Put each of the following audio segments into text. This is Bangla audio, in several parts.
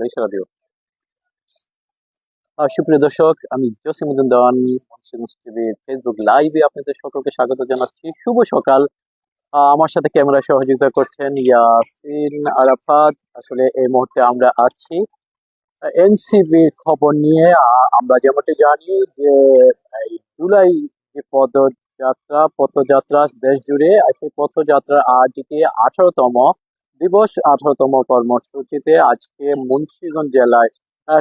বলে ইশারা দিও। সুপ্রিয় দর্শক, আমি জসিমউদ্দিন দেওয়ান মুন্সিগঞ্জ টিভির ফেসবুক লাইভে আপনাদের সকলকে স্বাগত জানাচ্ছি। শুভ সকাল। আমার সাথে ক্যামেরা সহযোগিতা করছেন ইয়াসিন আরাফাত। আসলে এই মুহূর্তে আমরা আছি এনসিপির খবর নিয়ে। আমরা যেমনটি জানি যে এই জুলাই যে পথযাত্রা দেশ জুড়ে, সেই পথযাত্রার আজকে 18তম দিবস, 18তম কর্মসূচিতে আজকে মুন্সিগঞ্জ জেলায়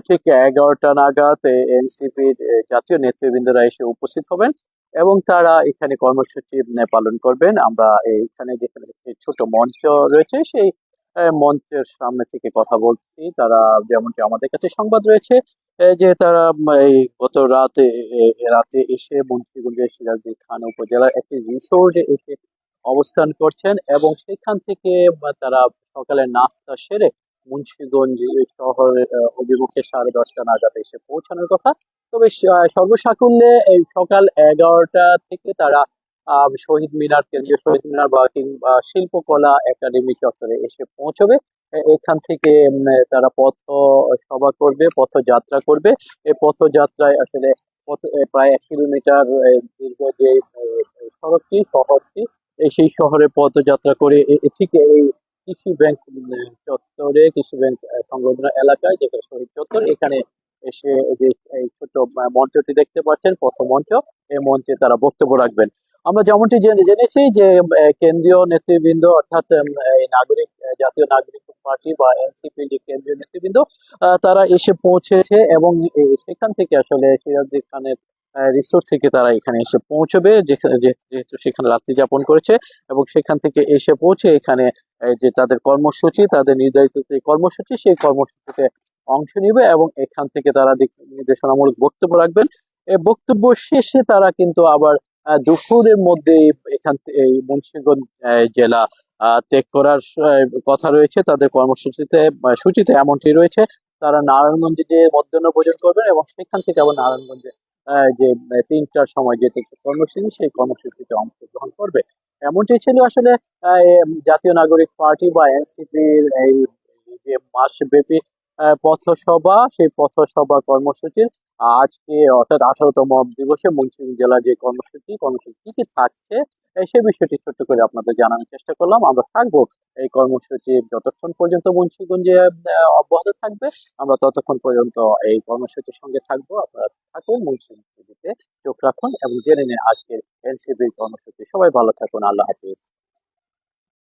ঠিক 11টা নাগাদ এনসিপির জাতীয় নেতৃবৃন্দরা এসে উপস্থিত হবেন এবং তারা এখানে কর্মসূচি পালন করবেন। আমরা এখানে যেখানে একটি ছোট মঞ্চ রয়েছে, সেই মঞ্চের সামনে থেকে কথা বলছি। তারা যেমনটি আমাদের কাছে সংবাদ রয়েছে যে তারা এই গত রাতে এসে মুন্সিগঞ্জের সিরাজদিন খান উপজেলার একটি রিসোর্টে এসে অবস্থান করছেন এবং সেখান থেকে তারা সকালে নাস্তা সেরে মুন্সিগঞ্জ শহরের অভিমুখে 10:30টা নাগাদ এসে পৌঁছানোর কথা। তবে সর্বসাকুল্যে এই সকাল 11টা থেকে তারা শহীদ মিনার, কেন্দ্রীয় শহীদ মিনার বা কিংবা শিল্পকলা একাডেমি চত্বরে এসে পৌঁছবে। এখান থেকে তারা পথ সভা করবে, পথযাত্রা করবে। এই পথযাত্রায় আসলে প্রায় 1 কিলোমিটার দীর্ঘ যে শহরটি, সেই শহরে পথযাত্রা করে ঠিক এই কৃষি ব্যাংক চত্বরে, কৃষি ব্যাংক সংলগ্ন এলাকায় যেটা শহীদ চত্বর, এখানে এসে যে এই ছোট মঞ্চটি দেখতে পাচ্ছেন, পথ মঞ্চ, এই মঞ্চে তারা বক্তব্য রাখবেন। আমরা যেমনটি জেনেছি যে কেন্দ্রীয় নেতৃবৃন্দ অর্থাৎ এই জাতীয় নাগরিক পার্টি বা এনসিপি যে কেন্দ্রীয় নেতৃবৃন্দ, তারা এসে পৌঁছেছে এবং সেখান থেকে আসলে সিরাজউদ্দিন খানের রিসোর্ট থেকে তারা এখানে এসে পৌঁছবে, যেহেতু সেখানে রাত্রি যাপন করেছে এবং সেখান থেকে এসে পৌঁছে এখানে যে তাদের কর্মসূচি, তাদের নির্ধারিত যে কর্মসূচি, সেই কর্মসূচিতে অংশ নিবে এবং এখান থেকে তারা নির্দেশনামূলক বক্তব্য রাখবেন। এই বক্তব্য শেষে তারা কিন্তু আবার দুপুরের মধ্যে এই মুন্সিগঞ্জ জেলা ত্যাগ করার কথা রয়েছে তাদের সূচিতে এমনটি রয়েছে। তারা নারায়ণগঞ্জে যে মধ্যাহ্ন ভোজন করবেন এবং সেখান থেকে আবার নারায়ণগঞ্জে যে 3টার সময় যে কর্মসূচি, সেই কর্মসূচিতে অংশগ্রহণ করবে। এমনটি ছিল আসলে জাতীয় নাগরিক পার্টি বা এনসিপির এই যে মাসব্যাপী পথসভা, সেই পথসভা কর্মসূচির আজকে অর্থাৎ 18তম দিবসে মুন্সিগঞ্জ জেলার যে কর্মসূচি কি কি থাকছে, সে বিষয়টি ছোট্ট করে আপনাদের জানানোর চেষ্টা করলাম। আমরা থাকবো এই কর্মসূচি যতক্ষণ পর্যন্ত মুন্সিগঞ্জে অব্যাহত থাকবে, আমরা ততক্ষণ পর্যন্ত এই কর্মসূচির সঙ্গে থাকবো। আপনারা থাকুন, মুন্সিগঞ্জ টিভিতে চোখ রাখুন এবং জেনে নিন আজকের এনসিপির কর্মসূচি। সবাই ভালো থাকুন, আল্লাহ হাফিজ।